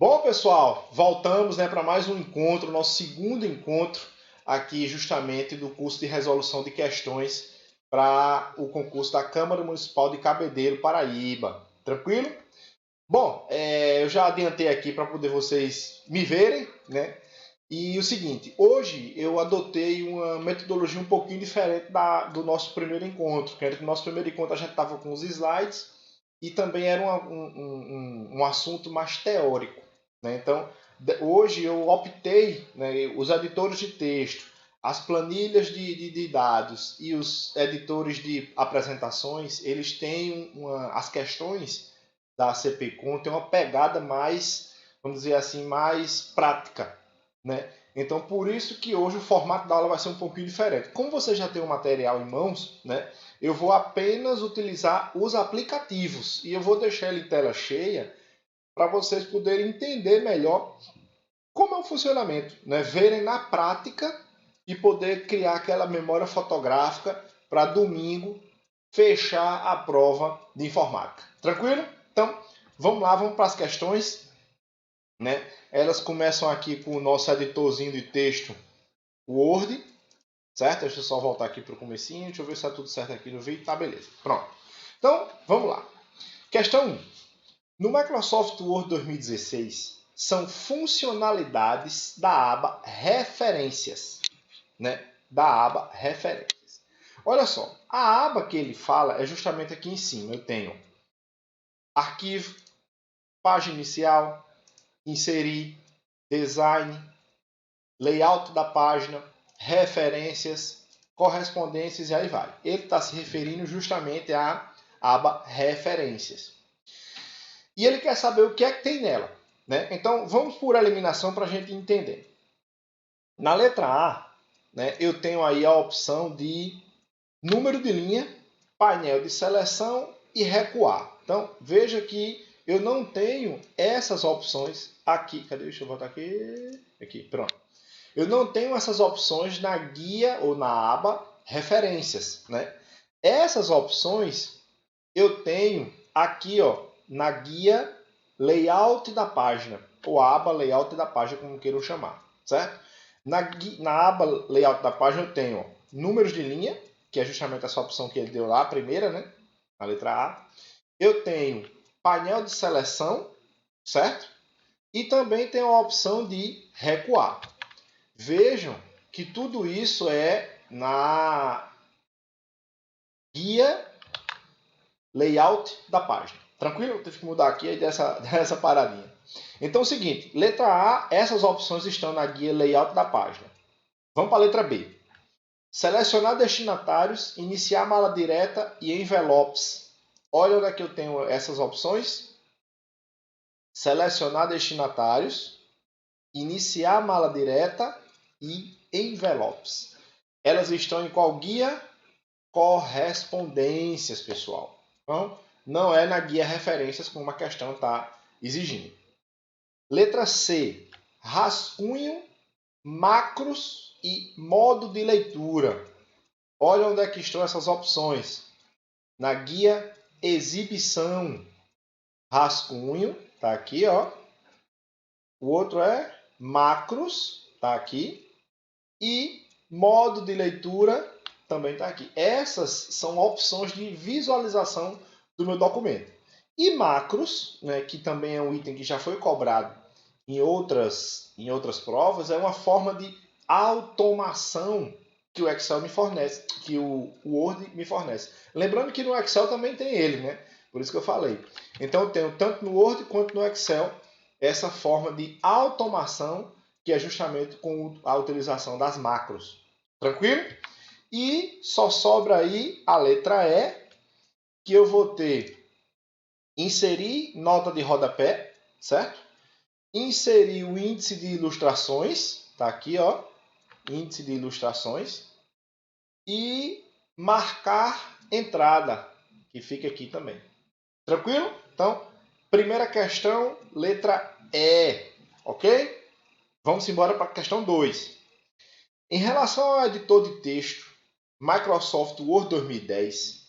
Bom, pessoal, voltamos, para mais um encontro, nosso segundo encontro aqui justamente do curso de resolução de questões para o concurso da Câmara Municipal de Cabedelo, Paraíba. Tranquilo? Bom, eu já adiantei aqui para poder vocês me verem, E o seguinte, hoje eu adotei uma metodologia um pouquinho diferente do nosso primeiro encontro. Que no nosso primeiro encontro a gente estava com os slides e também era um assunto mais teórico. Então, hoje eu optei, os editores de texto, as planilhas de dados e os editores de apresentações, eles têm as questões da CPCON têm uma pegada mais, vamos dizer assim, mais prática. Então, por isso que hoje o formato da aula vai ser um pouquinho diferente. Como você já tem o material em mãos, eu vou apenas utilizar os aplicativos e eu vou deixar ele em tela cheia para vocês poderem entender melhor como é o funcionamento, verem na prática e poder criar aquela memória fotográfica para domingo fechar a prova de informática. Tranquilo? Então, vamos lá, vamos para as questões. Elas começam aqui com o nosso editorzinho de texto Word, certo? Deixa eu só voltar aqui para o comecinho, deixa eu ver se está tudo certo aqui no vídeo. Tá, beleza. Pronto. Então, vamos lá. Questão 1. No Microsoft Word 2016, são funcionalidades da aba Referências. Da aba Referências. Olha só, a aba que ele fala é justamente aqui em cima. Eu tenho arquivo, página inicial, inserir, design, layout da página, referências, correspondências e aí vai. Ele está se referindo justamente à aba Referências. E ele quer saber o que é que tem nela. Então, vamos por eliminação para a gente entender. Na letra A, eu tenho aí a opção de número de linha, painel de seleção e recuar. Então, veja que eu não tenho essas opções aqui. Cadê? Deixa eu botar aqui. Aqui, pronto. Eu não tenho essas opções na guia ou na aba Referências. Essas opções eu tenho aqui, na guia Layout da página, ou aba Layout da página, como queiram chamar, certo? Na aba Layout da página eu tenho números de linha, que é justamente essa opção que ele deu lá, a primeira, a letra A. Eu tenho painel de seleção, certo? E também tenho a opção de recuar. Vejam que tudo isso é na guia Layout da página. Tranquilo? Tive que mudar aqui dessa paradinha. Então é o seguinte, letra A, essas opções estão na guia Layout da página. Vamos para a letra B. Selecionar destinatários, iniciar mala direta e envelopes. Olha onde é que eu tenho essas opções. Selecionar destinatários, iniciar mala direta e envelopes. Elas estão em qual guia? Correspondências, pessoal. Então, não é na guia referências como a questão está exigindo. Letra C. Rascunho, macros e modo de leitura. Olha onde é que estão essas opções. Na guia exibição. Rascunho, está aqui, ó. O outro é macros, está aqui. E modo de leitura também está aqui. Essas são opções de visualização do meu documento. E macros, que também é um item que já foi cobrado em outras provas, é uma forma de automação que o Excel me fornece, que o Word me fornece. Lembrando que no Excel também tem ele, por isso que eu falei. Então eu tenho tanto no Word quanto no Excel essa forma de automação que é justamente com a utilização das macros. Tranquilo? E só sobra aí a letra E, que eu vou ter inserir nota de rodapé, certo? Inserir o índice de ilustrações, tá aqui, ó, índice de ilustrações, e marcar entrada, que fica aqui também. Tranquilo? Então, primeira questão, letra E, ok? Vamos embora para a questão 2. Em relação ao editor de texto, Microsoft Word 2010,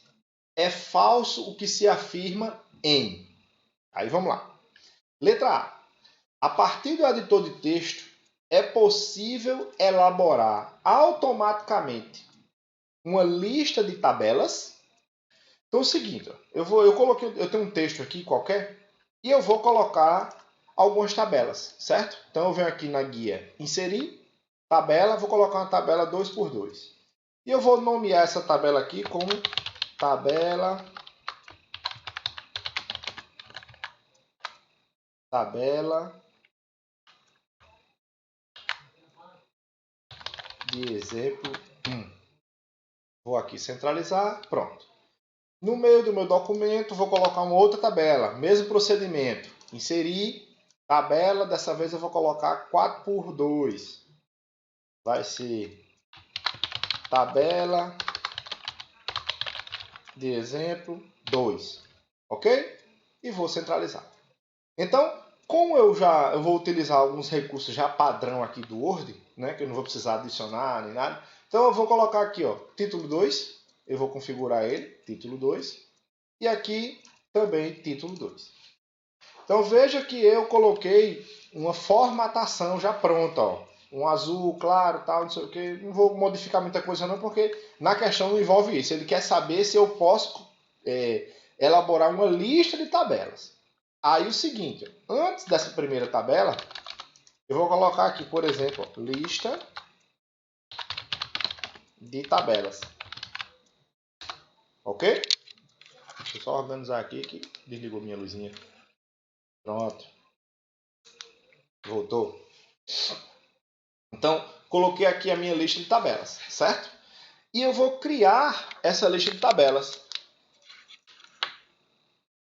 é falso o que se afirma em... Aí vamos lá. Letra A. A partir do editor de texto, é possível elaborar automaticamente uma lista de tabelas. Então é o seguinte, eu tenho um texto aqui qualquer e eu vou colocar algumas tabelas, certo? Então eu venho aqui na guia inserir, tabela, vou colocar uma tabela 2x2. E eu vou nomear essa tabela aqui como tabela de exemplo 1. Vou aqui centralizar, pronto. No meio do meu documento, vou colocar uma outra tabela, mesmo procedimento. Inserir, tabela, dessa vez eu vou colocar 4x2. Vai ser tabela de exemplo 2. Ok? E vou centralizar. Então, como eu vou utilizar alguns recursos já padrão aqui do Word, né, que eu não vou precisar adicionar nem nada, então eu vou colocar aqui, ó, título 2, eu vou configurar ele, título 2, e aqui também título 2. Então veja que eu coloquei uma formatação já pronta, ó, um azul claro, tal, não sei o que, não vou modificar muita coisa não, porque na questão não envolve isso, ele quer saber se eu posso elaborar uma lista de tabelas. Aí o seguinte, antes dessa primeira tabela, eu vou colocar aqui, por exemplo, lista de tabelas. Ok? Deixa eu só organizar aqui que desligou minha luzinha. Pronto. Voltou. Então, coloquei aqui a minha lista de tabelas, certo? E eu vou criar essa lista de tabelas.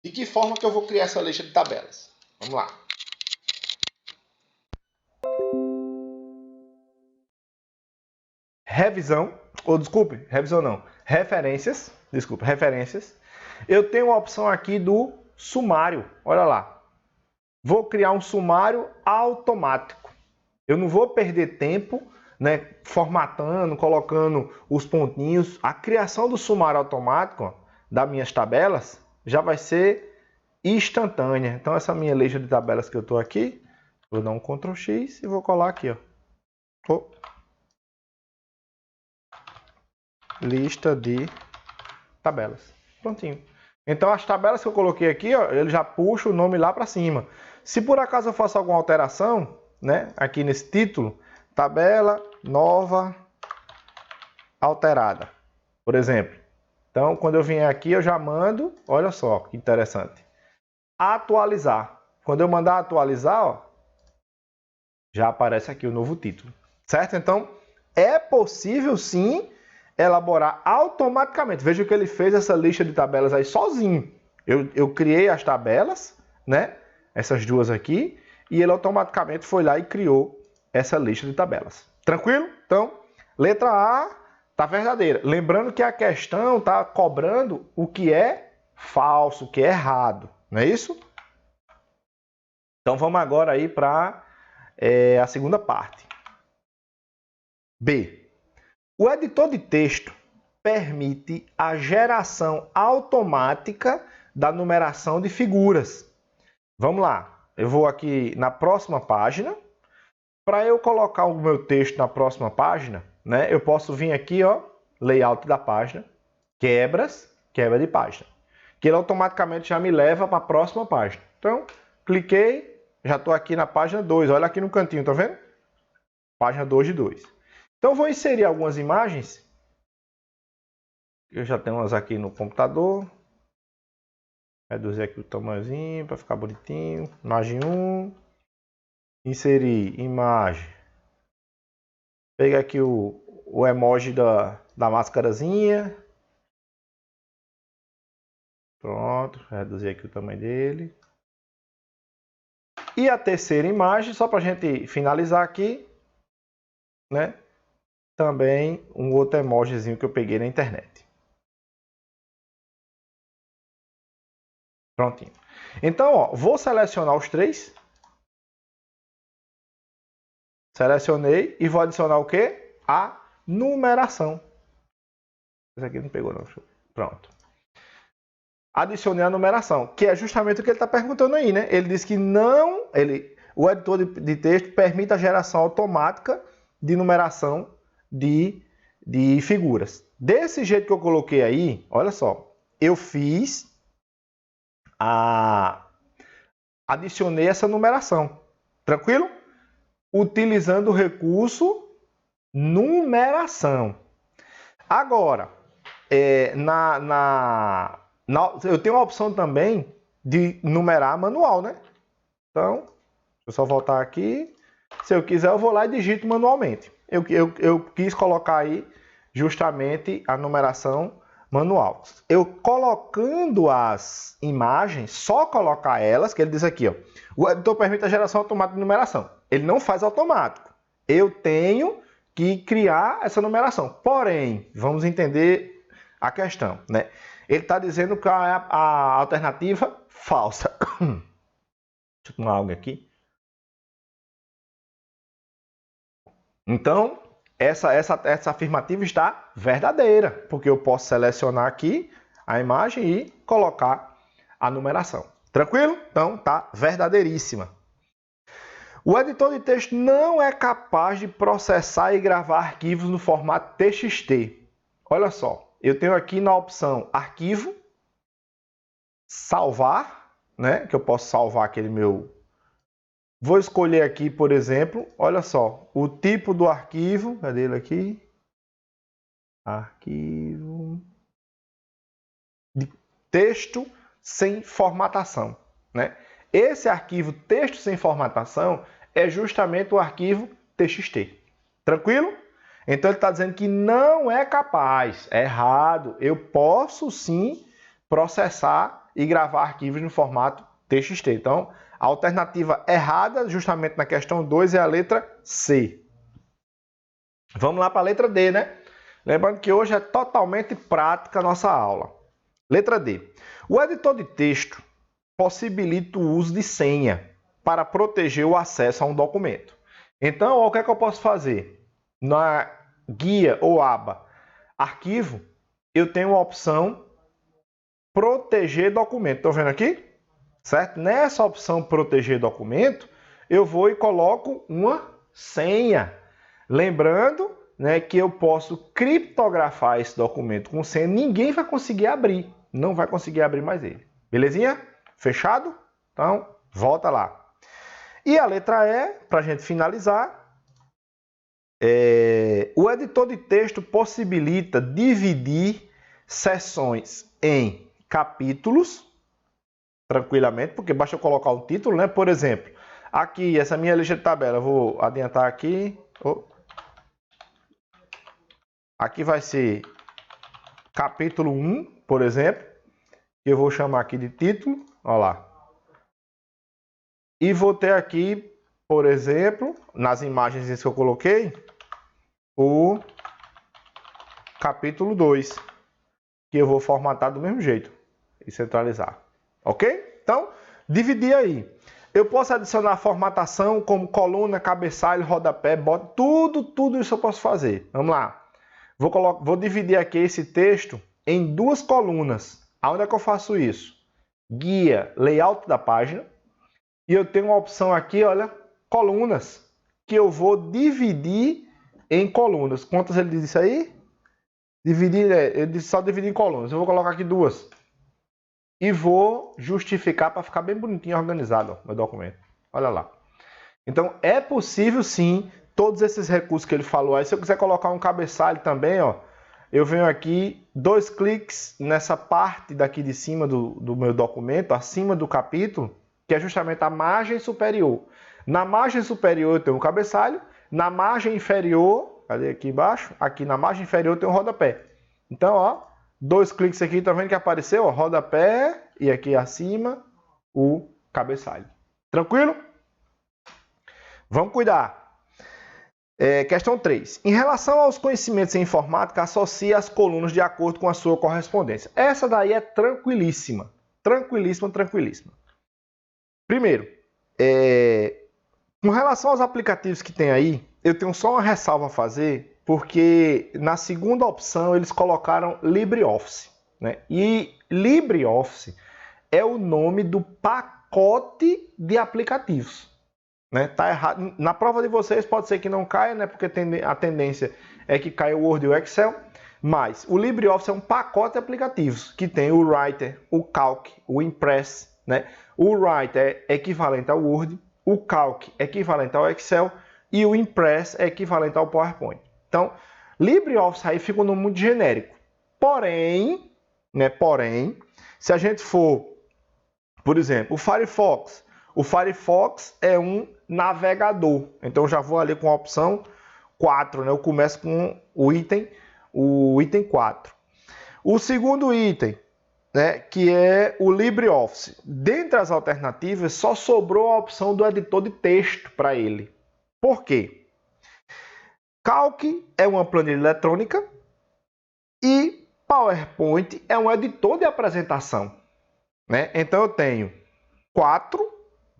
De que forma que eu vou criar essa lista de tabelas? Vamos lá. Revisão, ou desculpe, revisão não, referências, desculpe, referências. Eu tenho a opção aqui do sumário, olha lá. Vou criar um sumário automático. Eu não vou perder tempo, né, formatando, colocando os pontinhos. A criação do sumário automático, ó, das minhas tabelas já vai ser instantânea. Então essa minha lista de tabelas que eu estou aqui, vou dar um Ctrl X e vou colar aqui, ó. Lista de tabelas. Prontinho. Então as tabelas que eu coloquei aqui, ó, ele já puxa o nome lá para cima. Se por acaso eu faço alguma alteração, né, aqui nesse título, tabela nova alterada, por exemplo. Então quando eu vier aqui eu já mando, olha só que interessante, atualizar. Quando eu mandar atualizar, ó, já aparece aqui o novo título, certo? Então é possível sim elaborar automaticamente. Veja que ele fez essa lista de tabelas aí sozinho. Eu criei as tabelas, né? Essas duas aqui, e ele automaticamente foi lá e criou essa lista de tabelas. Tranquilo? Então, letra A tá verdadeira. Lembrando que a questão tá cobrando o que é falso, o que é errado. Não é isso? Então vamos agora aí para a segunda parte. B. O editor de texto permite a geração automática da numeração de figuras. Vamos lá, eu vou aqui na próxima página. Para eu colocar o meu texto na próxima página, né, eu posso vir aqui, ó, layout da página, quebra de página, que ele automaticamente já me leva para a próxima página. Então, cliquei, já estou aqui na página 2, olha aqui no cantinho, tá vendo? Página 2 de 2. Então, vou inserir algumas imagens. Eu já tenho umas aqui no computador. Reduzir aqui o tamanhozinho para ficar bonitinho. Imagem 1. Inserir imagem. Pega aqui o emoji da máscarazinha. Pronto. Reduzir aqui o tamanho dele. E a terceira imagem, só para a gente finalizar aqui, né? Também um outro emojizinho que eu peguei na internet. Prontinho. Então, ó, vou selecionar os três. Selecionei e vou adicionar o quê? A numeração. Esse aqui não pegou não. Pronto. Adicionei a numeração, que é justamente o que ele está perguntando aí, né? Ele diz que não, ele o editor de texto permite a geração automática de numeração de figuras. Desse jeito que eu coloquei aí, olha só, eu fiz adicionei essa numeração. Tranquilo? Utilizando o recurso numeração. Agora, eu tenho a opção também de numerar manual, né? Então, deixa eu só voltar aqui. Se eu quiser, eu vou lá e digito manualmente. Eu quis colocar aí justamente a numeração manual. Eu colocando as imagens, só colocar elas, que ele diz aqui, ó, o editor permite a geração automática de numeração. Ele não faz automático. Eu tenho que criar essa numeração. Porém, vamos entender a questão, né? Ele está dizendo que a alternativa falsa. Deixa eu tomar algo aqui. Então, essa afirmativa está verdadeira, porque eu posso selecionar aqui a imagem e colocar a numeração. Tranquilo? Então, está verdadeiríssima. O editor de texto não é capaz de processar e gravar arquivos no formato TXT. Olha só, eu tenho aqui na opção arquivo, salvar, né? Que eu posso salvar aquele meu... Vou escolher aqui, por exemplo, olha só, o tipo do arquivo, cadê ele aqui? Arquivo de texto sem formatação, né? Esse arquivo texto sem formatação é justamente o arquivo TXT. Tranquilo? Então ele está dizendo que não é capaz, é errado. Eu posso sim processar e gravar arquivos no formato TXT. Então, a alternativa errada, justamente na questão 2, é a letra C. Vamos lá para a letra D, né? Lembrando que hoje é totalmente prática a nossa aula. Letra D. O editor de texto possibilita o uso de senha para proteger o acesso a um documento. Então, o que é que eu posso fazer? Na guia ou aba arquivo, eu tenho a opção proteger documento. Estão vendo aqui? Certo? Nessa opção proteger documento, eu vou e coloco uma senha. Lembrando, né, que eu posso criptografar esse documento com senha. Ninguém vai conseguir abrir. Não vai conseguir abrir mais ele. Belezinha? Fechado? Então, volta lá. E a letra E, para a gente finalizar, o editor de texto possibilita dividir seções em capítulos, tranquilamente, porque basta eu colocar o título, né? Por exemplo, aqui, essa minha lista de tabela, eu vou adiantar aqui. Aqui vai ser capítulo 1, por exemplo, que eu vou chamar aqui de título, olha lá. E vou ter aqui, por exemplo, nas imagens que eu coloquei, o capítulo 2, que eu vou formatar do mesmo jeito e centralizar. Ok? Então, dividir aí. Eu posso adicionar formatação como coluna, cabeçalho, rodapé, bota, tudo isso eu posso fazer. Vamos lá. Vou dividir aqui esse texto em duas colunas. Aonde é que eu faço isso? Guia, layout da página. E eu tenho uma opção aqui, olha, colunas, que eu vou dividir em colunas. Quantas ele disse aí? Ele disse só dividir em colunas. Eu vou colocar aqui duas. E vou justificar para ficar bem bonitinho e organizado, ó, meu documento. Olha lá. Então, é possível sim, todos esses recursos que ele falou aí. Se eu quiser colocar um cabeçalho também, ó, eu venho aqui, 2 cliques nessa parte daqui de cima do meu documento, acima do capítulo, que é justamente a margem superior. Na margem superior eu tenho um cabeçalho, na margem inferior, cadê aqui embaixo? Aqui na margem inferior eu tenho um rodapé. Então, ó, 2 cliques aqui, tá vendo que apareceu? Ó, rodapé e aqui acima o cabeçalho. Tranquilo? Vamos cuidar. Questão 3. Em relação aos conhecimentos em informática, associe as colunas de acordo com a sua correspondência. Essa daí é tranquilíssima. Tranquilíssima, tranquilíssima. Primeiro, com relação aos aplicativos que tem aí, eu tenho só uma ressalva a fazer, porque na segunda opção eles colocaram LibreOffice, né? E LibreOffice é o nome do pacote de aplicativos. né? Tá errado. Na prova de vocês pode ser que não caia, né? Porque a tendência é que caia o Word e o Excel. Mas o LibreOffice é um pacote de aplicativos que tem o Writer, o Calc, o Impress, né? O Writer é equivalente ao Word, o Calc é equivalente ao Excel e o Impress é equivalente ao PowerPoint. Então, LibreOffice aí fica um nome muito genérico. Porém, né? Se a gente for, por exemplo, o Firefox é um navegador. Então, eu já vou ali com a opção 4, né? Eu começo com o item 4. O segundo item, né, que é o LibreOffice. Dentre as alternativas, só sobrou a opção do editor de texto para ele. Por quê? Calc é uma planilha eletrônica e PowerPoint é um editor de apresentação, né? Então eu tenho 4,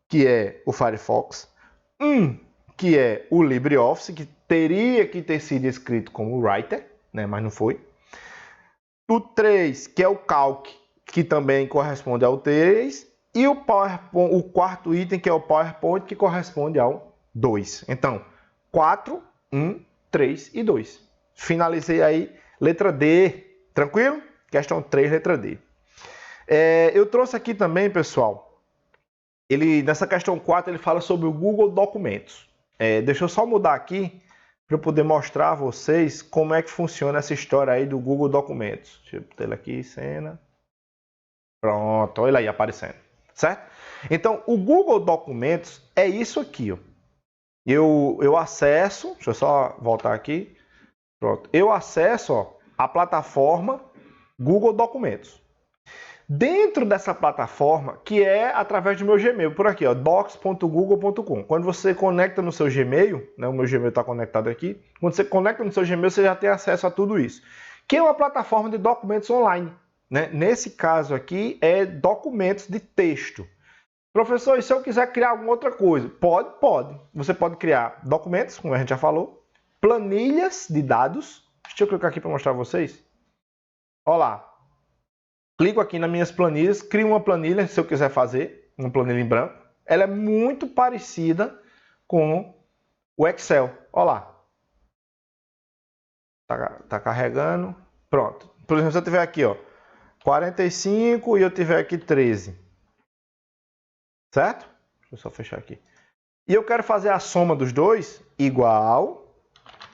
que é o Firefox, 1, que é o LibreOffice, que teria que ter sido escrito como Writer, né? Mas não foi. O 3, que é o Calc, que também corresponde ao 3, e o PowerPoint, o quarto item, que é o PowerPoint, que corresponde ao 2. Então, 4, 1, 3 e 2. Finalizei aí, letra D. Tranquilo? Questão 3, letra D. Eu trouxe aqui também, pessoal, nessa questão 4, ele fala sobre o Google Documentos. Deixa eu só mudar aqui para eu poder mostrar a vocês como é que funciona essa história aí do Google Documentos. Deixa eu botar ele aqui, cena. Pronto, olha aí aparecendo, certo? Então, o Google Documentos é isso aqui, ó. Eu acesso, deixa eu só voltar aqui. Pronto, eu acesso, ó, a plataforma Google Documentos. Dentro dessa plataforma, que é através do meu Gmail, por aqui, ó, docs.google.com. Quando você conecta no seu Gmail, né, o meu Gmail está conectado aqui, quando você conecta no seu Gmail, você já tem acesso a tudo isso. Que é uma plataforma de documentos online, né? Nesse caso aqui, é documentos de texto. Professor, e se eu quiser criar alguma outra coisa? Pode. Você pode criar documentos, como a gente já falou, planilhas de dados. Deixa eu clicar aqui para mostrar a vocês. Olha lá. Clico aqui nas minhas planilhas, crio uma planilha, se eu quiser fazer, uma planilha em branco. Ela é muito parecida com o Excel. Olha lá. Tá carregando. Pronto. Por exemplo, se eu tiver aqui, ó, 45 e eu tiver aqui 13. Certo? Deixa eu só fechar aqui. E eu quero fazer a soma dos dois igual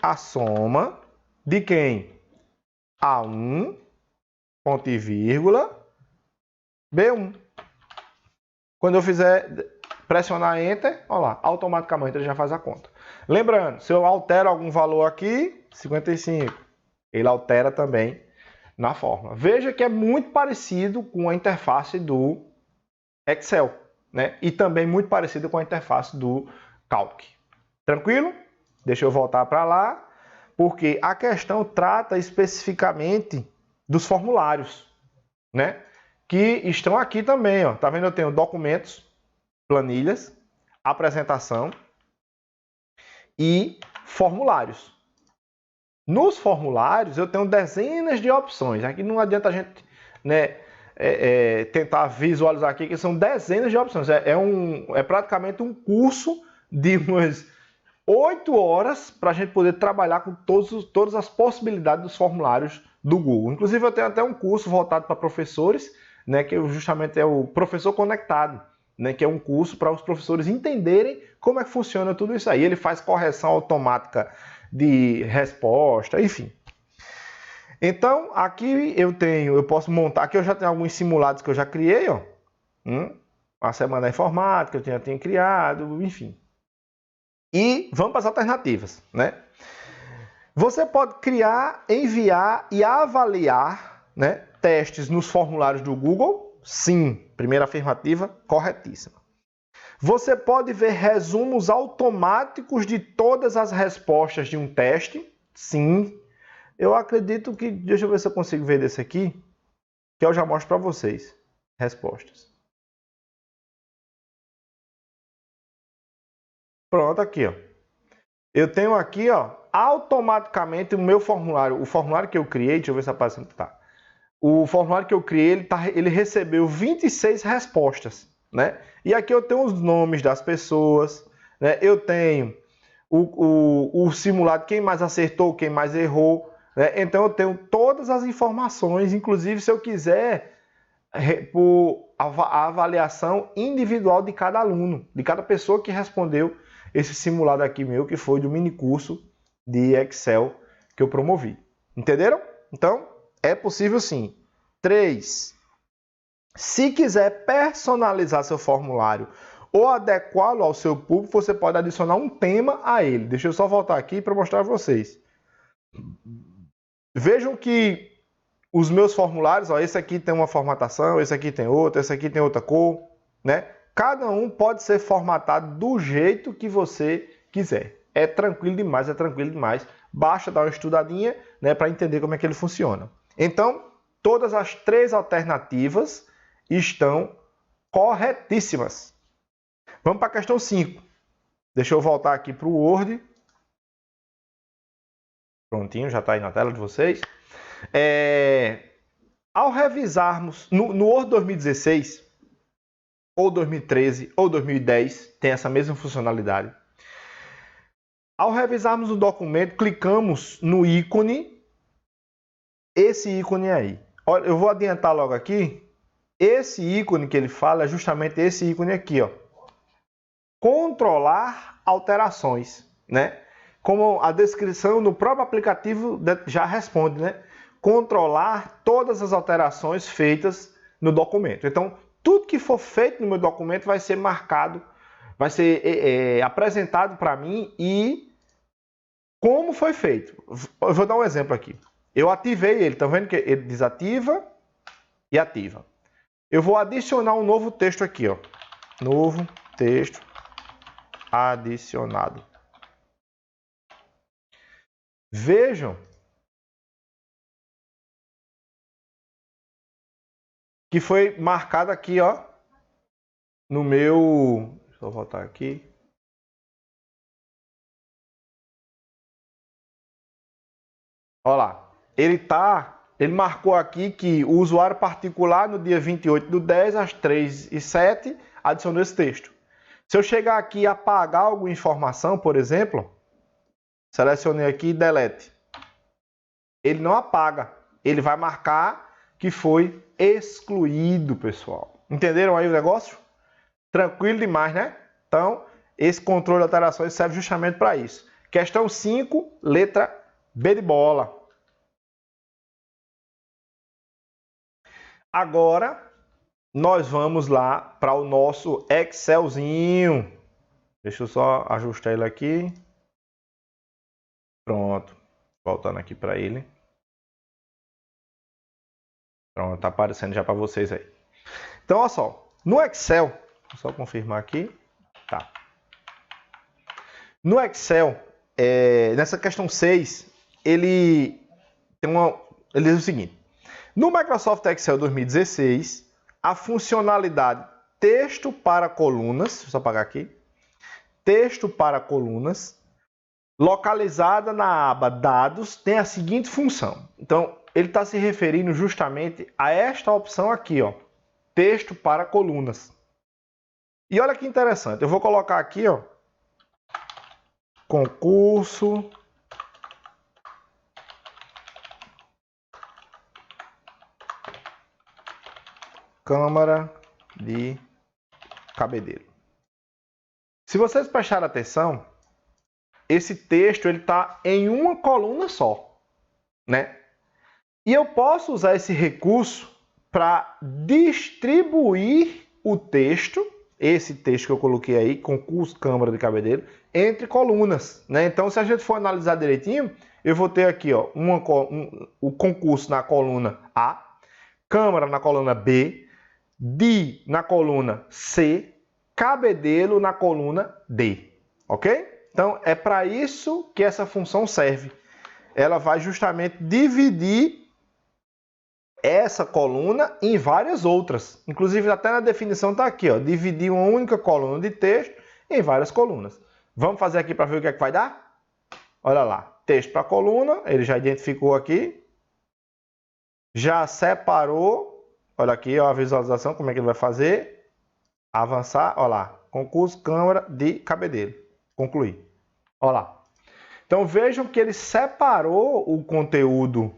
a soma de quem? A1, ponto e vírgula, B1. Quando eu fizer pressionar Enter, olha lá, automaticamente ele já faz a conta. Lembrando, se eu altero algum valor aqui, 55, ele altera também na fórmula. Veja que é muito parecido com a interface do Excel, né? E também muito parecido com a interface do Calc. Tranquilo? Deixa eu voltar para lá, porque a questão trata especificamente dos formulários, né? Que estão aqui também, ó. Tá vendo? Eu tenho documentos, planilhas, apresentação e formulários. Nos formulários eu tenho dezenas de opções. Aqui não adianta a gente, né, tentar visualizar aqui que são dezenas de opções. É praticamente um curso de umas 8 horas para a gente poder trabalhar com todas as possibilidades dos formulários do Google. Inclusive eu tenho até um curso voltado para professores, né, que justamente é o Professor Conectado, né, que é um curso para os professores entenderem como é que funciona tudo isso aí. Ele faz correção automática de resposta, enfim. Então, aqui eu posso montar, aqui eu já tenho alguns simulados que eu já criei, ó. A semana informática eu já tinha criado, enfim. E vamos para as alternativas, né? Você pode criar, enviar e avaliar, né, testes nos formulários do Google? Sim, primeira afirmativa, corretíssima. Você pode ver resumos automáticos de todas as respostas de um teste? Sim. Eu acredito que... Deixa eu ver se eu consigo ver desse aqui, que eu já mostro para vocês. Respostas. Pronto, aqui, ó. Eu tenho aqui, ó, automaticamente o meu formulário. O formulário que eu criei, deixa eu ver se aparece onde tá. O formulário que eu criei, ele recebeu 26 respostas, né? E aqui eu tenho os nomes das pessoas, né? Eu tenho o simulado, quem mais acertou, quem mais errou, né? Então eu tenho todas as informações, inclusive se eu quiser por a avaliação individual de cada aluno, de cada pessoa que respondeu esse simulado aqui meu, que foi do mini curso de Excel que eu promovi. Entenderam? Então, é possível sim. 3. Se quiser personalizar seu formulário ou adequá-lo ao seu público, você pode adicionar um tema a ele. Deixa eu só voltar aqui para mostrar para vocês. Vejam que os meus formulários, ó, esse aqui tem uma formatação, esse aqui tem outra, esse aqui tem outra cor, né? Cada um pode ser formatado do jeito que você quiser. É tranquilo demais, é tranquilo demais. Basta dar uma estudadinha, né, para entender como é que ele funciona. Então, todas as 3 alternativas estão corretíssimas. Vamos para a questão 5. Deixa eu voltar aqui para o Word. Prontinho, já está aí na tela de vocês. Ao revisarmos no Word 2016, ou 2013, ou 2010, tem essa mesma funcionalidade. Ao revisarmos o documento, clicamos no ícone, esse ícone aí. Olha, eu vou adiantar logo aqui. Esse ícone que ele fala é justamente esse ícone aqui, ó. Controlar alterações, né? Como a descrição no próprio aplicativo já responde, né? Controlar todas as alterações feitas no documento. Então, tudo que for feito no meu documento vai ser marcado, vai ser apresentado para mim e como foi feito. Eu vou dar um exemplo aqui. Eu ativei ele, tá vendo que ele desativa e ativa. Eu vou adicionar um novo texto aqui, ó. Novo texto adicionado. Vejam que foi marcado aqui, ó, no meu... Deixa eu voltar aqui. Olha lá. Ele marcou aqui que o usuário particular, no dia 28/10, às 3h07, adicionou esse texto. Se eu chegar aqui e apagar alguma informação, por exemplo, selecionei aqui delete. Ele não apaga. Ele vai marcar que foi excluído, pessoal. Entenderam aí o negócio? Tranquilo demais, né? Então, esse controle de alterações serve justamente para isso. Questão 5, letra B de bola. Agora, nós vamos lá para o nosso Excelzinho. Deixa eu só ajustar ele aqui. Pronto. Voltando aqui para ele. Pronto, tá aparecendo já para vocês aí. Então, olha só. No Excel, vou só confirmar aqui. Tá. No Excel, nessa questão 6, ele diz o seguinte. No Microsoft Excel 2016, a funcionalidade texto para colunas, deixa eu só apagar aqui, texto para colunas, localizada na aba dados, tem a seguinte função. Então, ele está se referindo justamente a esta opção aqui, ó, texto para colunas. E olha que interessante, eu vou colocar aqui, ó, concurso Câmara de Cabedelo. Se vocês prestarem atenção, esse texto ele está em uma coluna só, né? E eu posso usar esse recurso para distribuir o texto, esse texto que eu coloquei aí, concurso Câmara de Cabedelo, entre colunas, né? Então, se a gente for analisar direitinho, eu vou ter aqui, ó, o concurso na coluna A, Câmara na coluna B, de na coluna C, cabedelo na coluna D, ok? Então, é para isso que essa função serve. Ela vai justamente dividir essa coluna em várias outras. Inclusive, até na definição está aqui, ó, dividir uma única coluna de texto em várias colunas. Vamos fazer aqui para ver o que é que vai dar? Olha lá, texto para coluna, ele já identificou aqui, já separou. Olha aqui, ó, a visualização, como é que ele vai fazer. Avançar, olha lá. Concurso Câmara de Cabedelo. concluir. Olha lá. Então vejam que ele separou o conteúdo,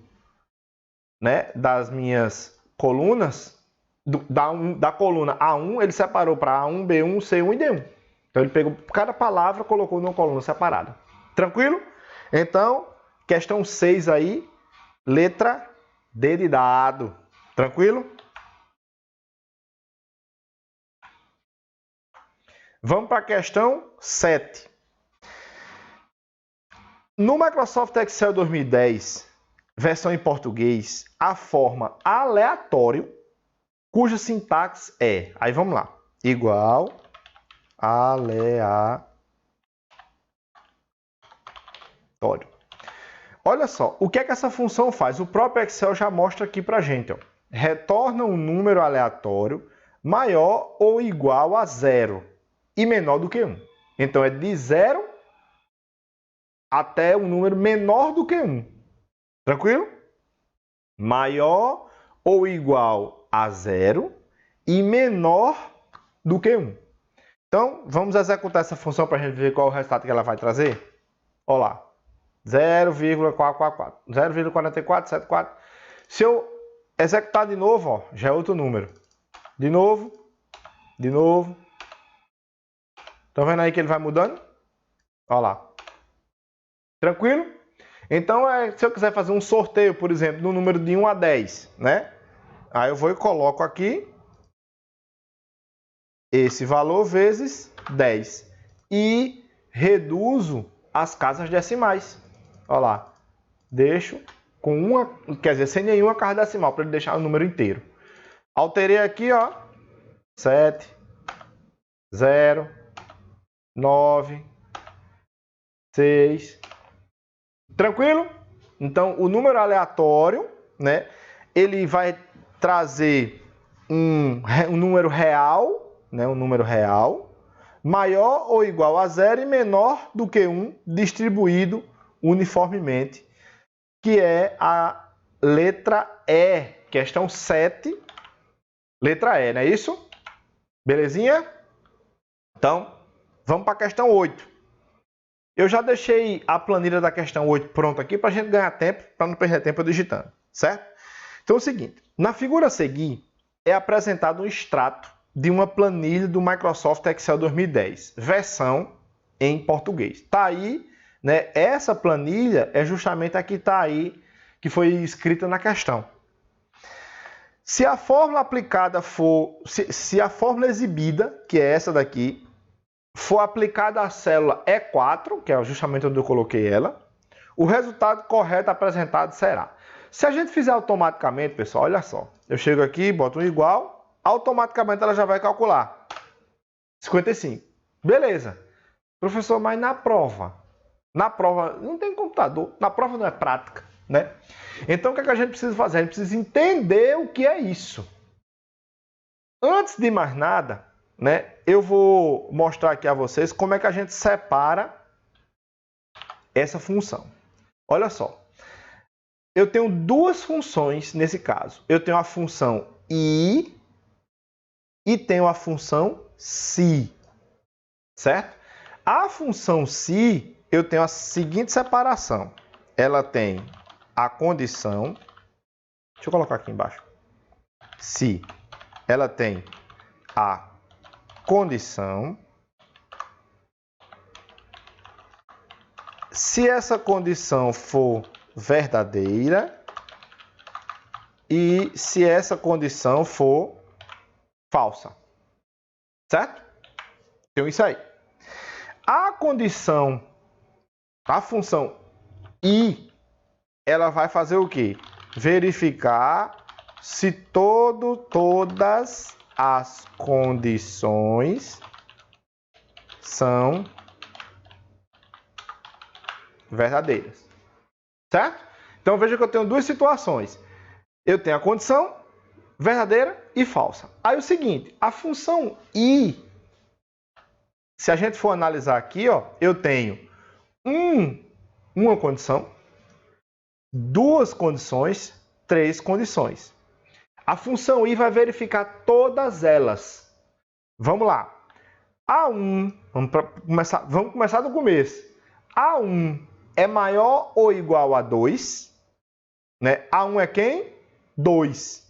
né, das minhas colunas, da coluna A1, ele separou para A1, B1, C1 e D1. Então ele pegou cada palavra e colocou numa coluna separada. Tranquilo? Então, questão 6 aí, letra D de dado. Tranquilo? Vamos para a questão 7. No Microsoft Excel 2010, versão em português, a forma aleatório, cuja sintaxe é, aí vamos lá, igual aleatório. Olha só, o que é que essa função faz? O próprio Excel já mostra aqui pra gente, ó. Retorna um número aleatório maior ou igual a 0 e menor do que 1. Então é de 0 até um número menor do que 1. Tranquilo? Maior ou igual a 0 e menor do que 1. Então, vamos executar essa função para a gente ver qual é o resultado que ela vai trazer. Olha lá. 0,444. 0,4474. Se eu executar de novo, ó, já é outro número. De novo. De novo. Estão vendo aí que ele vai mudando? Olha lá. Tranquilo? Então, se eu quiser fazer um sorteio, por exemplo, do número de 1 a 10, né? Aí eu vou e coloco aqui esse valor vezes 10. E reduzo as casas decimais. Olha lá. Deixo com uma, quer dizer, sem nenhuma casa decimal, para ele deixar o número inteiro. Alterei aqui, ó. 7, 0, 9, 6. Tranquilo? Então, o número aleatório, né? Ele vai trazer um número real, né? Um número real, maior ou igual a 0 e menor do que 1, distribuído uniformemente, que é a letra E, questão 7, letra E, não é isso? Belezinha? Então, vamos para a questão 8. Eu já deixei a planilha da questão 8 pronta aqui para a gente ganhar tempo, para não perder tempo digitando, certo? Então é o seguinte, na figura a seguir é apresentado um extrato de uma planilha do Microsoft Excel 2010, versão em português. Tá aí, né? Essa planilha é justamente a que está aí, que foi escrita na questão. Se a fórmula aplicada for, se a fórmula exibida, que é essa daqui, for aplicada à célula E4, que é justamente onde eu coloquei ela, o resultado correto apresentado será. Se a gente fizer automaticamente, pessoal, olha só. Eu chego aqui, boto um igual, automaticamente ela já vai calcular. 55. Beleza. Professor, mas na prova? Na prova não tem computador, na prova não é prática, né? Então o que é que a gente precisa fazer? A gente precisa entender o que é isso. Antes de mais nada, né, eu vou mostrar aqui a vocês como é que a gente separa essa função. Olha só. Eu tenho duas funções nesse caso. Eu tenho a função i e tenho a função si. Certo? A função si, eu tenho a seguinte separação. Ela tem a condição... Deixa eu colocar aqui embaixo. Si. Ela tem a condição. Se essa condição for verdadeira e se essa condição for falsa. Certo? Então isso aí. A condição, a função i, ela vai fazer o quê? Verificar se todas as condições são verdadeiras. Certo? Então veja que eu tenho duas situações. Eu tenho a condição verdadeira e falsa. Aí o seguinte, a função i, se a gente for analisar aqui, ó, eu tenho uma condição, duas condições, três condições. A função i vai verificar todas elas. Vamos lá. A1, vamos começar do começo. A1 é maior ou igual a 2? Né? A1 é quem? 2.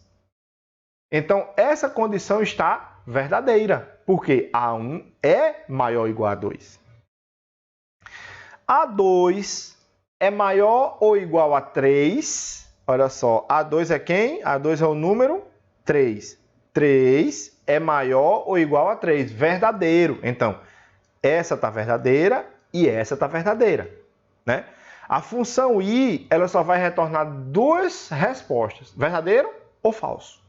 Então, essa condição está verdadeira, porque A1 é maior ou igual a 2. A2 é maior ou igual a 3? Olha só, A2 é quem? A2 é o número 3. 3 é maior ou igual a 3. Verdadeiro. Então, essa está verdadeira e essa está verdadeira. Né? A função i ela só vai retornar duas respostas, verdadeiro ou falso.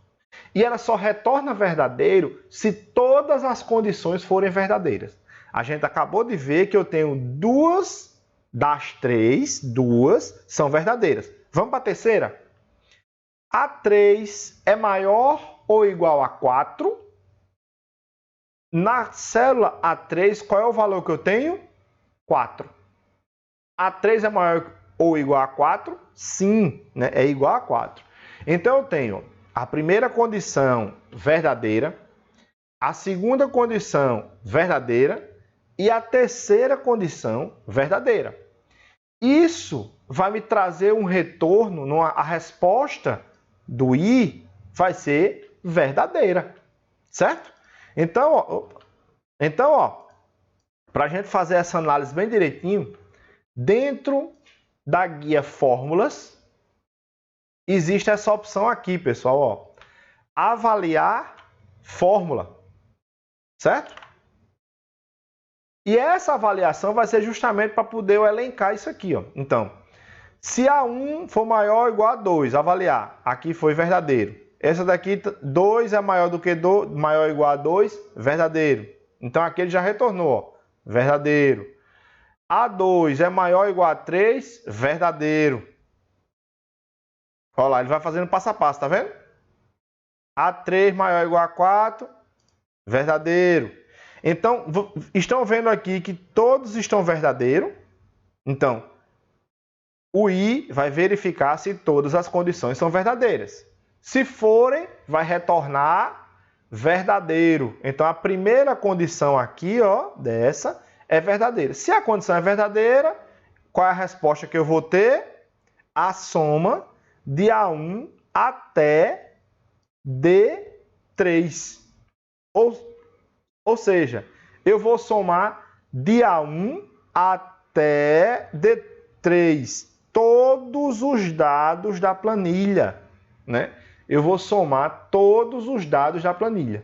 E ela só retorna verdadeiro se todas as condições forem verdadeiras. A gente acabou de ver que eu tenho duas das três, duas são verdadeiras. Vamos para a terceira? A3 é maior ou igual a 4? Na célula A3, qual é o valor que eu tenho? 4. A3 é maior ou igual a 4? Sim, né? É igual a 4. Então, eu tenho a primeira condição verdadeira, a segunda condição verdadeira e a terceira condição verdadeira. Isso vai me trazer um retorno, a resposta do i vai ser verdadeira, certo? Então, para a gente fazer essa análise bem direitinho, dentro da guia Fórmulas, existe essa opção aqui, pessoal, ó, avaliar fórmula, certo? E essa avaliação vai ser justamente para poder eu elencar isso aqui, ó. Então, se A1 for maior ou igual a 2, avaliar, aqui foi verdadeiro. Essa daqui, 2 é maior do que 2, maior ou igual a 2, verdadeiro. Então, aqui ele já retornou, ó, verdadeiro. A2 é maior ou igual a 3, verdadeiro. Olha lá, ele vai fazendo passo a passo, tá vendo? A3 maior ou igual a 4, verdadeiro. Então, estão vendo aqui que todos estão verdadeiros. Então, o i vai verificar se todas as condições são verdadeiras. Se forem, vai retornar verdadeiro. Então, a primeira condição aqui, ó, dessa, é verdadeira. Se a condição é verdadeira, qual é a resposta que eu vou ter? A soma de A1 até D3. Ou seja, eu vou somar de A1 até D3 todos os dados da planilha, né? Eu vou somar todos os dados da planilha.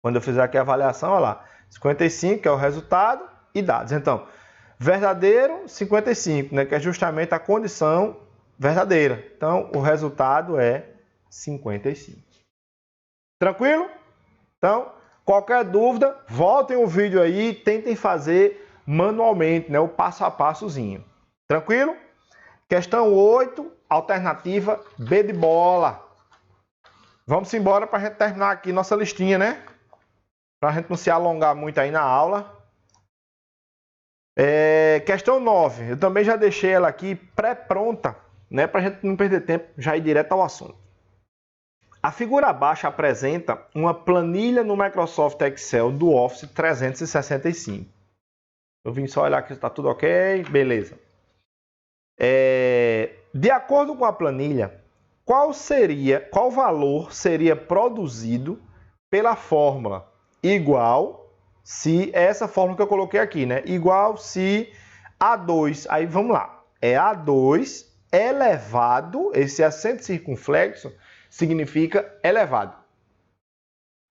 Quando eu fizer aqui a avaliação, olha lá, 55 que é o resultado e dados. Então, verdadeiro, 55, né? Que é justamente a condição verdadeira. Então, o resultado é 55. Tranquilo? Então, qualquer dúvida, voltem o vídeo aí e tentem fazer manualmente, né? O passo a passozinho. Tranquilo? Questão 8, alternativa B de bola. Vamos embora para a gente terminar aqui nossa listinha, né? Para a gente não se alongar muito aí na aula. Questão 9, eu também já deixei ela aqui pré-pronta, né? Para a gente não perder tempo, já ir direto ao assunto. A figura abaixo apresenta uma planilha no Microsoft Excel do Office 365. Eu vim só olhar que está tudo ok, beleza. De acordo com a planilha, qual valor seria produzido pela fórmula igual se essa fórmula que eu coloquei aqui, né? Igual se A2, aí vamos lá, é A2 elevado, esse acento circunflexo significa elevado.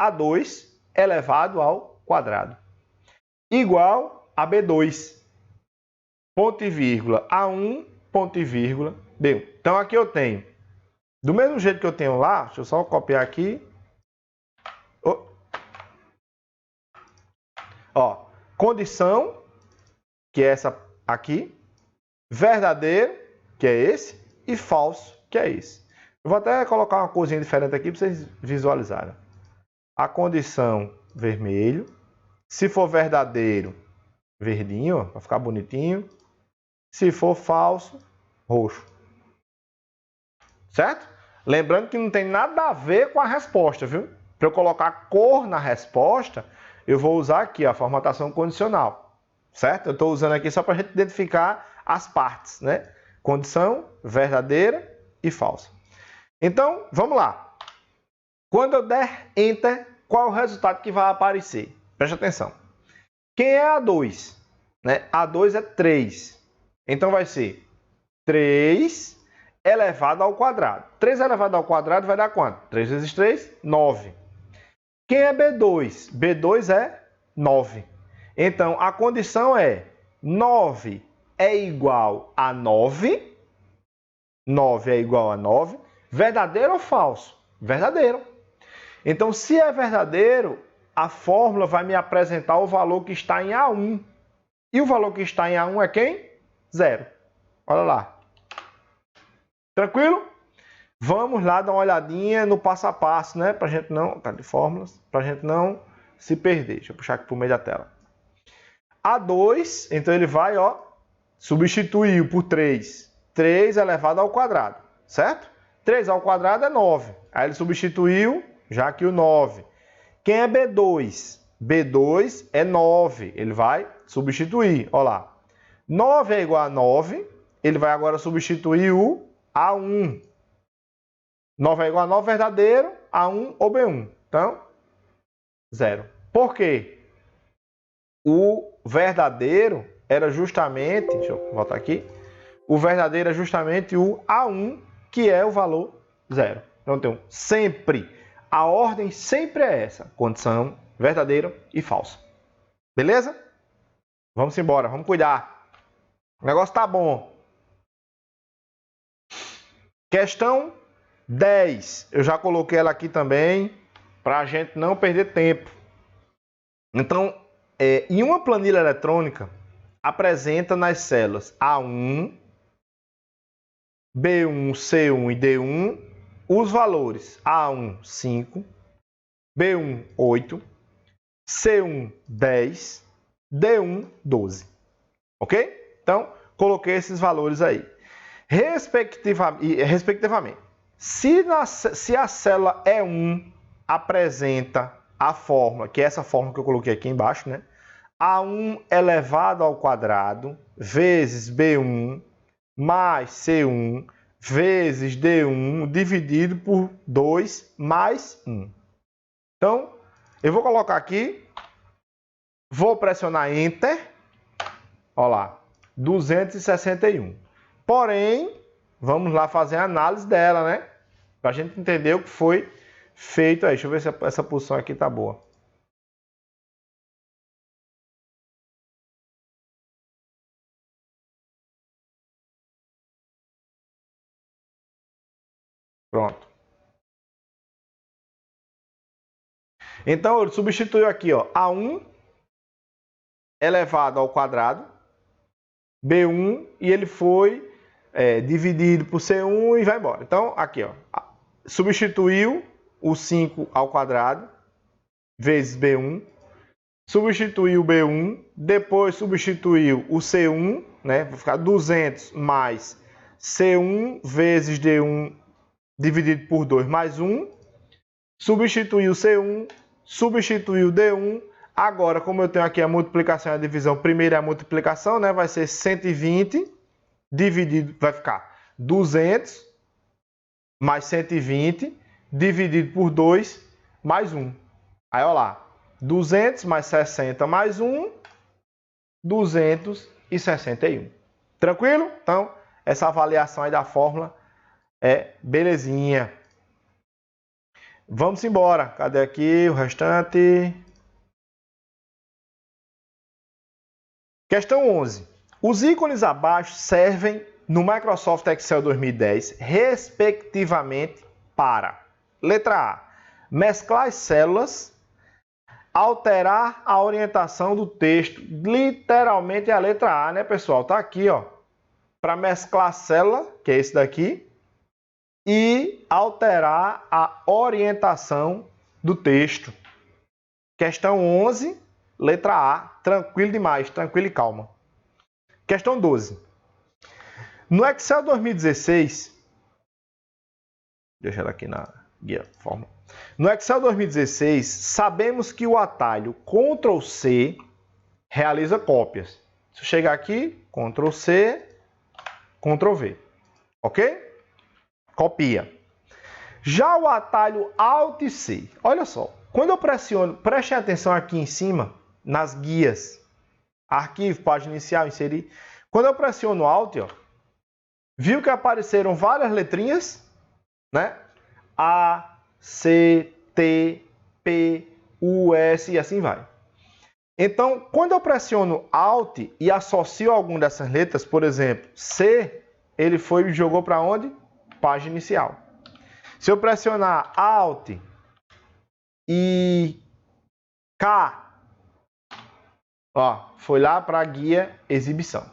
A2 elevado ao quadrado. Igual a B2. Ponto e vírgula A1, ponto e vírgula B1. Então aqui eu tenho, do mesmo jeito que eu tenho lá, deixa eu só copiar aqui. Ó, condição, que é essa aqui. Verdadeiro, que é esse. E falso, que é esse. Eu vou até colocar uma coisinha diferente aqui para vocês visualizarem. A condição vermelho. Se for verdadeiro, verdinho, para ficar bonitinho. Se for falso, roxo. Certo? Lembrando que não tem nada a ver com a resposta, viu? Para eu colocar cor na resposta, eu vou usar aqui a formatação condicional, certo? Eu estou usando aqui só para a gente identificar as partes, né? Condição verdadeira e falsa. Então, vamos lá. Quando eu der Enter, qual é o resultado que vai aparecer? Preste atenção. Quem é A2? Né? A2 é 3. Então, vai ser 3 elevado ao quadrado. 3 elevado ao quadrado vai dar quanto? 3 vezes 3, 9. Quem é B2? B2 é 9. Então, a condição é 9 é igual a 9. 9 é igual a 9. Verdadeiro ou falso? Verdadeiro. Então, se é verdadeiro, a fórmula vai me apresentar o valor que está em A1. E o valor que está em A1 é quem? 0. Olha lá. Tranquilo? Vamos lá dar uma olhadinha no passo a passo, né? Pra gente não... Tá de fórmulas. Pra gente não se perder. Deixa eu puxar aqui pro meio da tela. A2, então ele vai, ó, substituir por 3. 3 elevado ao quadrado, certo? 3 ao quadrado é 9. Aí ele substituiu, já aqui o 9. Quem é B2? B2 é 9. Ele vai substituir, ó lá. 9 é igual a 9. Ele vai agora substituir o A1. 9 é igual a 9 verdadeiro, A1 ou B1. Então, 0. Por quê? O verdadeiro era justamente, deixa eu voltar aqui, o verdadeiro é justamente o A1, que é o valor 0. Então, sempre, a ordem sempre é essa, condição verdadeiro e falso. Beleza? Vamos embora, vamos cuidar. O negócio tá bom. Questão 10. Eu já coloquei ela aqui também, para a gente não perder tempo. Então, em uma planilha eletrônica, apresenta nas células A1, B1, C1 e D1 os valores A1, 5, B1, 8, C1, 10, D1, 12. Ok? Então, coloquei esses valores aí. Respectivamente, se a célula E1 apresenta a fórmula, que é essa fórmula que eu coloquei aqui embaixo, né? A1 elevado ao quadrado vezes B1 mais C1 vezes D1 dividido por 2 mais 1. Então, eu vou colocar aqui, vou pressionar Enter, olha lá, 261. Porém, vamos lá fazer a análise dela, né? Para a gente entender o que foi feito aí. Deixa eu ver se essa posição aqui tá boa. Pronto. Então, ele substituiu aqui, ó, A1 elevado ao quadrado, B1, e ele foi dividido por C1 e vai embora. Então, aqui, ó, substituiu o 5 ao quadrado, vezes B1, substituiu o B1, depois substituiu o C1, né, vai ficar 200 mais C1 vezes D1 dividido por 2 mais 1, substituiu o C1, substituiu o D1. Agora, como eu tenho aqui a multiplicação e a divisão, primeiro é a multiplicação, né? Vai ser 120 dividido, vai ficar 200 mais 120 dividido por 2 mais 1. Aí, olha lá, 200 mais 60 mais 1, 261. Tranquilo? Então, essa avaliação aí da fórmula é belezinha. Vamos embora. Cadê aqui o restante? Questão 11. Os ícones abaixo servem no Microsoft Excel 2010, respectivamente, para: letra A, mesclar as células, alterar a orientação do texto. Literalmente é a letra A, né, pessoal? Tá aqui, ó, para mesclar a célula, que é esse daqui, e alterar a orientação do texto. Questão 11, letra A, tranquilo demais, tranquilo e calma. Questão 12. No Excel 2016, deixa ela aqui na guia fórmula. No Excel 2016, sabemos que o atalho Ctrl+C realiza cópias. Se eu chegar aqui, Ctrl+C, Ctrl+V. Ok? Copia. Já o atalho Alt+C, olha só. Quando eu pressiono, prestem atenção aqui em cima, nas guias. Arquivo, página inicial, inserir. Quando eu pressiono Alt, ó, viu que apareceram várias letrinhas, né? A, C, T, P, U, S e assim vai. Então, quando eu pressiono Alt e associo alguma dessas letras, por exemplo, C, ele foi e jogou para onde? Página inicial. Se eu pressionar Alt e K, ó, foi lá para a guia exibição.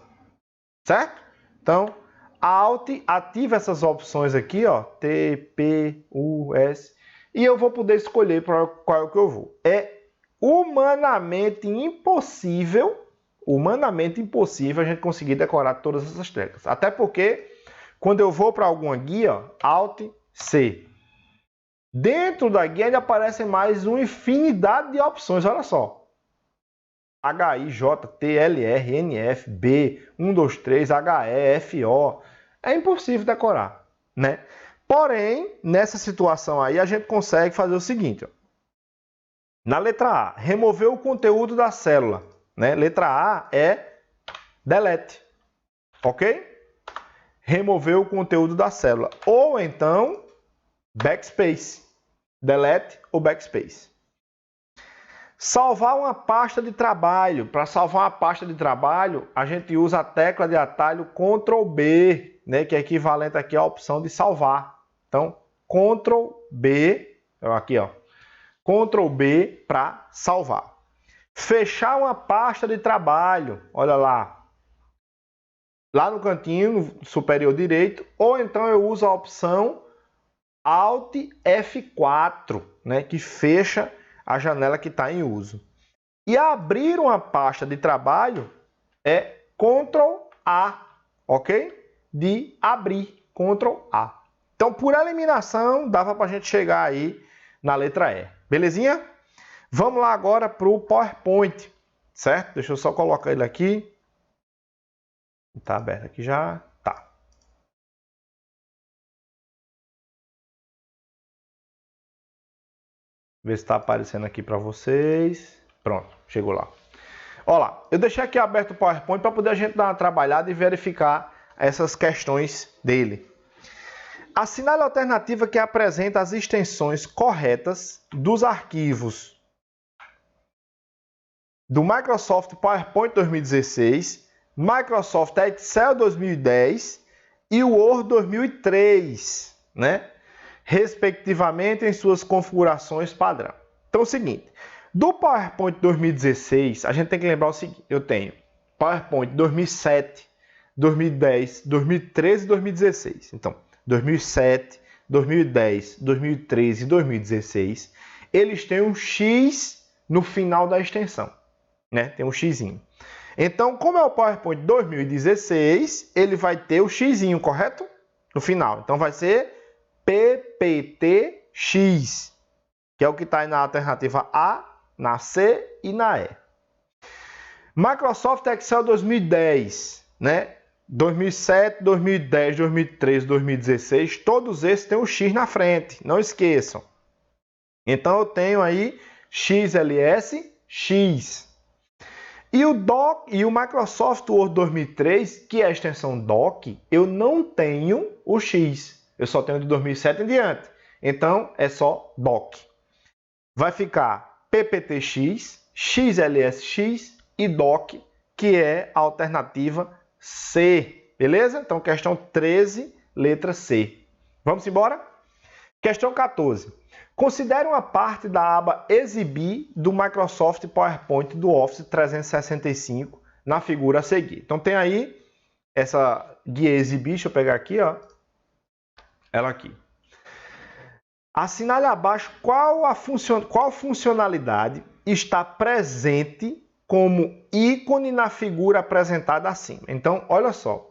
Certo? Então, Alt ativa essas opções aqui, ó, T, P, U, S, e eu vou poder escolher para qual é que eu vou. É humanamente impossível a gente conseguir decorar todas essas teclas. Até porque, quando eu vou para alguma guia, ó, Alt, C. Dentro da guia ainda aparecem mais uma infinidade de opções, olha só. H, I, J, T, L, R, N, F, B, 1, 2, 3, H, E, F, O. É impossível decorar, né? Porém, nessa situação aí, a gente consegue fazer o seguinte, ó. Na letra A, remover o conteúdo da célula, né? Letra A é delete, ok? Remover o conteúdo da célula. Ou então, backspace. Delete ou backspace. Salvar uma pasta de trabalho. Para salvar uma pasta de trabalho, a gente usa a tecla de atalho Ctrl+B, né, que é equivalente aqui à opção de salvar. Então, Ctrl+B, aqui, ó, Ctrl+B para salvar. Fechar uma pasta de trabalho, olha lá no cantinho superior direito, ou então eu uso a opção Alt F4, né, que fecha a janela que está em uso. E abrir uma pasta de trabalho é Ctrl A, ok? De abrir, Ctrl A. Então, por eliminação, dava para a gente chegar aí na letra E. Belezinha? Vamos lá agora para o PowerPoint, certo? Deixa eu só colocar ele aqui. Está aberto aqui já. Tá. Ver se está aparecendo aqui para vocês. Pronto, chegou lá. Olha lá, eu deixei aqui aberto o PowerPoint para poder a gente dar uma trabalhada e verificar essas questões dele. Assinale a alternativa que apresenta as extensões corretas dos arquivos do Microsoft PowerPoint 2016, Microsoft Excel 2010 e o Word 2003, né? Respectivamente em suas configurações padrão. Então é o seguinte, do PowerPoint 2016, a gente tem que lembrar o seguinte, eu tenho PowerPoint 2007, 2010, 2013 e 2016. Então, 2007, 2010, 2013 e 2016, eles têm um X no final da extensão, né? Tem um Xzinho. Então, como é o PowerPoint 2016, ele vai ter o Xzinho, correto? No final. Então, vai ser PPTX, que é o que está aí na alternativa A, na C e na E. Microsoft Excel 2010, né? 2007, 2010, 2013, 2016, todos esses têm o X na frente, não esqueçam. Então eu tenho aí XLS, X. E o Microsoft Word 2003, que é a extensão DOC, eu não tenho o X. Eu só tenho de 2007 em diante. Então é só DOC. Vai ficar PPTX, XLSX e DOC, que é a alternativa C. Beleza? Então, questão 13, letra C. Vamos embora? Questão 14. Considere uma parte da aba Exibir do Microsoft PowerPoint do Office 365 na figura a seguir. Então, tem aí essa guia Exibir. Deixa eu pegar aqui, ó. Ela aqui. Assinale abaixo qual funcionalidade está presente como ícone na figura apresentada acima. Então, olha só.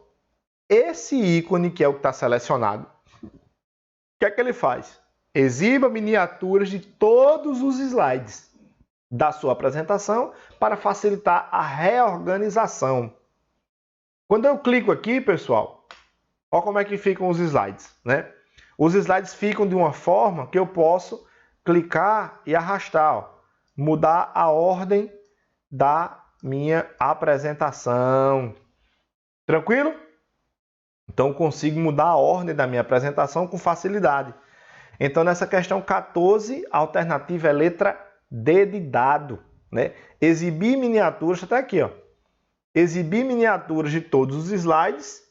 Esse ícone, que é o que está selecionado, o que é que ele faz? Exiba miniaturas de todos os slides da sua apresentação para facilitar a reorganização. Quando eu clico aqui, pessoal, olha como é que ficam os slides, né? Os slides ficam de uma forma que eu posso clicar e arrastar, ó, mudar a ordem da minha apresentação. Tranquilo? Então, consigo mudar a ordem da minha apresentação com facilidade. Então, nessa questão 14, a alternativa é letra D de dado, né? Exibir miniaturas, está aqui, ó. Exibir miniaturas de todos os slides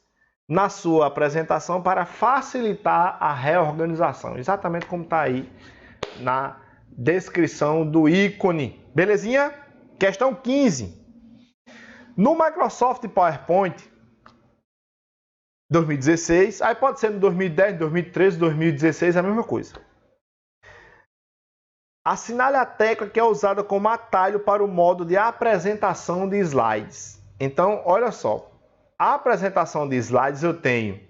na sua apresentação para facilitar a reorganização. Exatamente como está aí na descrição do ícone. Belezinha? Questão 15. No Microsoft PowerPoint 2016, aí pode ser no 2010, 2013, 2016, é a mesma coisa. Assinale a tecla que é usada como atalho para o modo de apresentação de slides. Então, olha só. A apresentação de slides eu tenho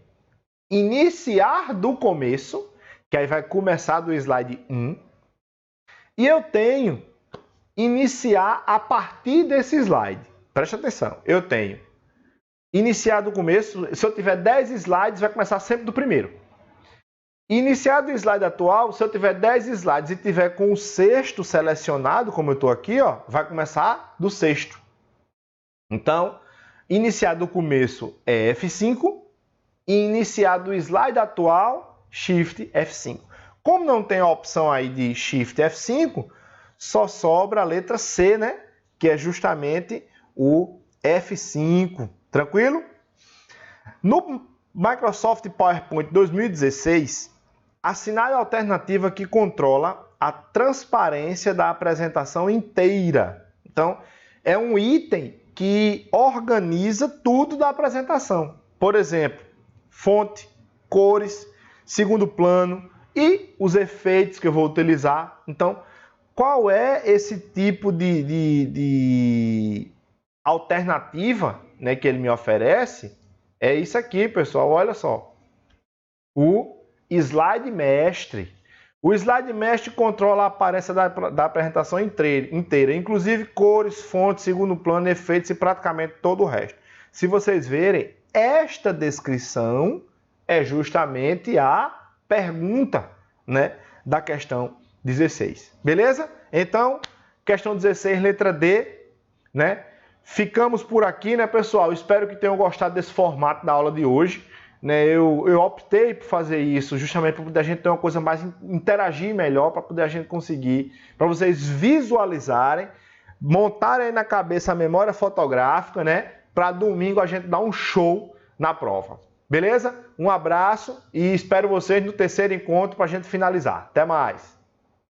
iniciar do começo, que aí vai começar do slide 1. E eu tenho iniciar a partir desse slide. Preste atenção. Eu tenho iniciar do começo. Se eu tiver 10 slides, vai começar sempre do primeiro. Iniciar do slide atual, se eu tiver 10 slides e tiver com o sexto selecionado, como eu estou aqui, ó, vai começar do sexto. Então, iniciar do começo é F5 e iniciar do slide atual, Shift F5. Como não tem a opção aí de Shift F5, só sobra a letra C, né? Que é justamente o F5. Tranquilo? No Microsoft PowerPoint 2016, assinale a alternativa que controla a transparência da apresentação inteira. Então, é um item que organiza tudo da apresentação. Por exemplo, fonte, cores, segundo plano e os efeitos que eu vou utilizar. Então, qual é esse tipo de alternativa, né, que ele me oferece? É isso aqui, pessoal, olha só. O slide mestre. O slide mestre controla a aparência da apresentação inteira, inclusive cores, fontes, segundo plano, efeitos e praticamente todo o resto. Se vocês verem, esta descrição é justamente a pergunta, né, da questão 16. Beleza? Então, questão 16, letra D, né? Ficamos por aqui, né, pessoal? Espero que tenham gostado desse formato da aula de hoje. Né, eu optei por fazer isso justamente para poder a gente ter uma coisa mais, interagir melhor, para poder a gente conseguir, para vocês visualizarem, montarem aí na cabeça a memória fotográfica, né, para domingo a gente dar um show na prova. Beleza? Um abraço e espero vocês no terceiro encontro para a gente finalizar. Até mais!